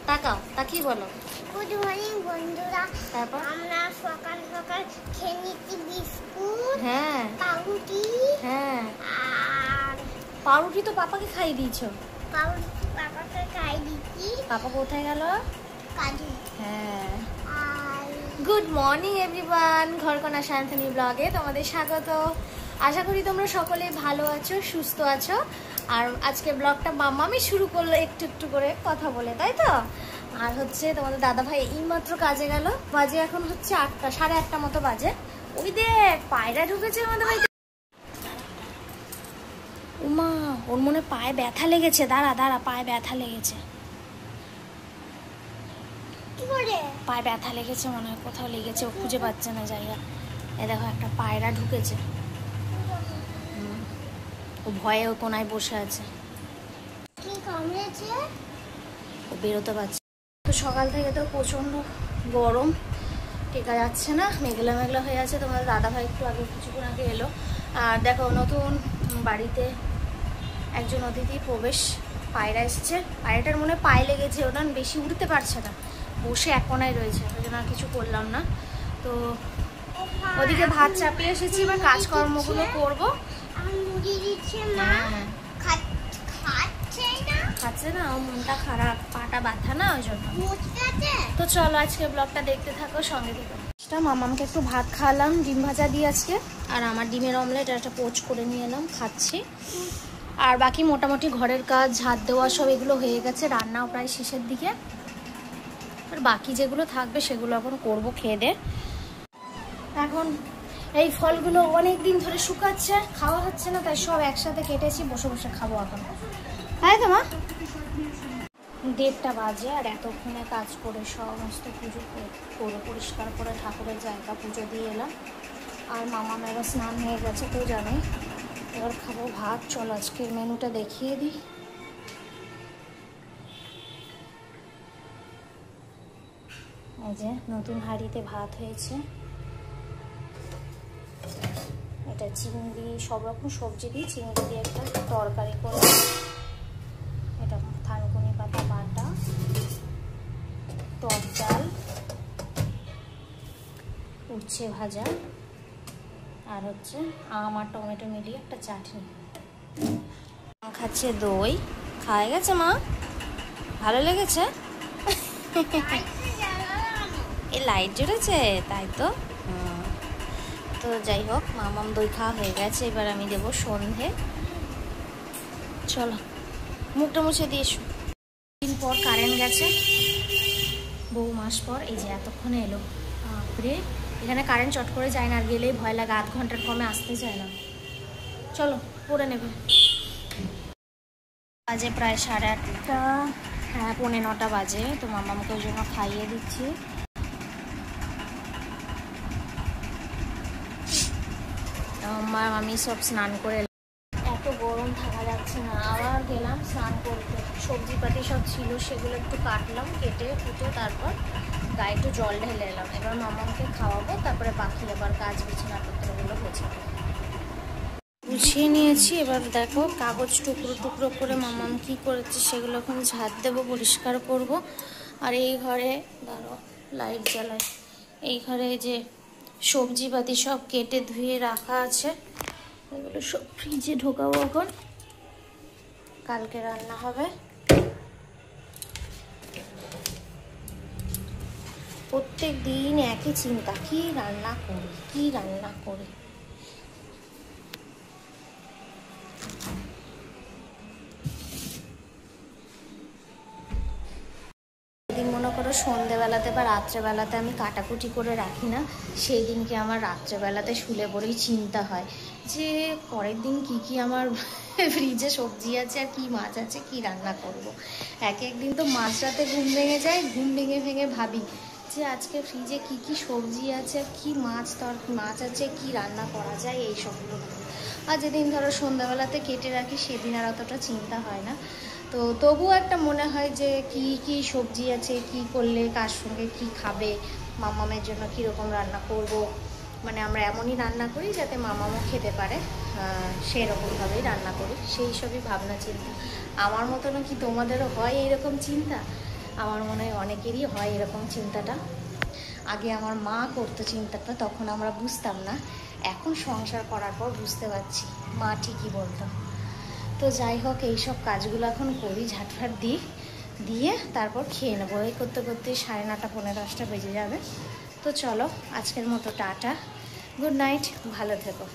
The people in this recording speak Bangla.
তাকাও, তাকিয়ে বলো। গুড মর্নিং বন্ধুরা। তারপর আমরা সকাল সকাল খেয়ে নিচ্ছি বিস্কুট, হ্যাঁ পাউরুটি। হ্যাঁ, আর পাউরুটি তো পাপাকে খাইয়ে দিয়েছো। পাউরুটি পাপাকে খাই দিচ্ছি। পাপা কোথায় গেল? কাজু। হ্যাঁ। আর গুড মর্নিং এভরিওয়ান, ঘরকন্যা সায়ন্তানী ব্লগে তোমাদের স্বাগত। আশা করি তোমরা সকলে ভালো আছো, সুস্থ আছো। আর আজকে ব্লগটা মাম্মামি শুরু করলো একটু একটু করে কথা বলে, তাই তো? আর হচ্ছে তোমাদের দাদা ভাই এইমাত্র কাজে গেল, বাজে এখন হচ্ছে 8টা, 8:30 মতো বাজে। ওই দেখ পায়রা ঢুকেছে আমাদের বাড়িতে। উমা, ওর মনে পায়ে ব্যথা লেগেছে। দাঁড়া দাঁড়া, পায়ে ব্যথা লেগেছে। কি করে? পায়ে ব্যথা লেগেছে মনে হয়, কোথাও লেগেছে, ও খুঁজে পাচ্ছে না জায়গা। এ দেখো একটা পায়রা ঢুকেছে। ও ভয়ে ও কোনায় বসে আছে, কি কামড়েছে? ও বেরোতে পারছে। তো সকাল থেকে তো প্রচণ্ড গরম, টেকা যাচ্ছে না, মেঘলা মেঘলা হয়ে আছে। তোমাদের দাদা ভাই একটু আগে কিছুক্ষণ আগে এলো। আর দেখো নতুন বাড়িতে একজন অতিথি প্রবেশ, পায়রা এসছে। পায়রাটার মনে পায়ে লেগেছে, ওটা বেশি উঠতে পারছে না, বসে এক কোনায় রয়েছে, ওই জন্য আর কিছু করলাম না। তো ওদিকে ভাত চাপিয়ে এসেছি, এবার কাজকর্মগুলো করবো। আমি মুড়ি দিচ্ছে মা। হ্যাঁ, খাচ্ছে না, ও মনটা খারাপ, পাটা ব্যথা না, ওই জন্য। তো চলো আজকে ব্লগটা দেখতে থাকো, সঙ্গে থেকো। মামাকে একটু ভাত খাওয়ালাম ডিম ভাজা দিয়ে আজকে, আর আমার ডিমের অমলেট একটা পোচ করে নিয়ে এলাম, খাচ্ছি। আর বাকি মোটামুটি ঘরের কাজ, ঝাড় দেওয়া সব এগুলো হয়ে গেছে, রান্নাও প্রায় শেষের দিকে। আর বাকি যেগুলো থাকবে সেগুলো এখন করবো খেয়ে দে। এখন এই ফলগুলো অনেক দিন ধরে শুকাচ্ছে, খাওয়া হচ্ছে না, তাই সব একসাথে কেটেছি, বসে বসে খাবো এখন। তাই তো মা? 1:30 বাজে, আর এতক্ষণে কাজ করে সমস্ত পুজো করে পরিষ্কার করে ঠাকুরের জায়গা পুজো দিয়ে এলাম। আর মামা মেয়েরা স্নান হয়ে গেছে, তো জানে। এবার খাবো ভাত। চলো আজকের মেনুটা দেখিয়ে দিই। এই যে নতুন হাঁড়িতে ভাত হয়েছে, এটা চিংড়ি, সব রকম সবজি দিয়ে চিংড়ি দিয়ে একটা তরকারি করে, এটা থানকুনি পাতা বাটা, টক ডাল, উচ্ছে ভাজা, আর হচ্ছে আম আর টমেটো মিলিয়ে একটা চাটনি। খাচ্ছে দই। খাওয়া গেছে মা? ভালো লেগেছে? এই লাইট জ্বলেছে, তাই তো। তো যাই হোক, মামাম দই খাওয়া হয়ে গেছে, এবার আমি দেবো সন্ধে। চলো মুখটা মুছে দিয়ে এসো। দিন পর কারেন্ট গেছে, বহু মাস পর, এই যে এতক্ষণে এলো। বাপরে, এখানে কারেন্ট চট করে যায় না, আর গেলেই ভয় লাগে, 1/2 ঘন্টার কমে আসতে চায় না। চলো পড়ে নেবে। বাজে প্রায় 8:30, হ্যাঁ 8:45 বাজে। তো মামামকে ওই জন্য খাইয়ে দিচ্ছি। আমি সব স্নান করে, এত গরম থাকা যাচ্ছে না, আবার গেলাম স্নান করতে। সবজিপাতি সব ছিল, সেগুলো একটু কাটলাম, কেটে কুটে তারপর গায়ে একটু জল ঢেলে এলাম। এবার মামাকে খাওয়াবো, তারপরে বাকি আবার কাজ বিছানাপত্রগুলো গোছাবো। গুছিয়ে নিয়েছি, এবার দেখো কাগজ টুকরো টুকরো করে মামাম কি করেছে সেগুলো এখন ঝাড় দেবো, পরিষ্কার করব। আর এই ঘরে ধরো লাইট জ্বালায়, এই ঘরে যে সবজিপাতি সব কেটে ধুয়ে রাখা আছে, এগুলো সব ফ্রিজে ঢোকাবো এখন, কালকে রান্না হবে। প্রত্যেক দিন একই চিন্তা, কি রান্না করি, কি রান্না করি। দিন মনে করো সন্ধেবেলাতে বা রাত্রেবেলাতে আমি কাটাকুটি করে রাখি না, সেই দিনকে আমার রাত্রেবেলাতে শুলে পড়েই চিন্তা হয় যে পরের দিন কি কি আমার ফ্রিজে সবজি আছে আর কি মাছ আছে, কি রান্না করব। এক একদিন তো মাঝরাতে ঘুম ভেঙে যায়, ঘুম ভেঙে ভেঙে ভাবি যে আজকে ফ্রিজে কি কি সবজি আছে, কি মাছ আছে, কি রান্না করা যায়, এই সবগুলো। আর যেদিন ধরো সন্ধ্যাবেলাতে কেটে রাখি সেদিন আর অতটা চিন্তা হয় না। তো তবুও একটা মনে হয় যে কি কি সবজি আছে, কি করলে কার সঙ্গে কি খাবে, মামামের জন্য কীরকম রান্না করব। মানে আমরা এমনই রান্না করি যাতে মামামও খেতে পারে, সেরকমভাবেই রান্না করি, সেই সবই ভাবনা চিন্তা। আমার মতনও কি তোমাদেরও হয় এইরকম চিন্তা? আমার মনে হয় অনেকেরই হয় এরকম চিন্তাটা। আগে আমার মা করতো চিন্তাটা, তখন আমরা বুঝতাম না, এখন সংসার করার পর বুঝতে পারছি মা ঠিকই বলতো। তো যাই হোক, এইসব কাজগুলো এখন করি, ঝাটফাট দিই, দিয়ে তারপর খেয়ে নেবো। এই করতে করতে 9:30 পৌনে 10টা বেজে যাবে। তো চলো, আজকের মতো টাটা, গুড নাইট, ভালো থেকো।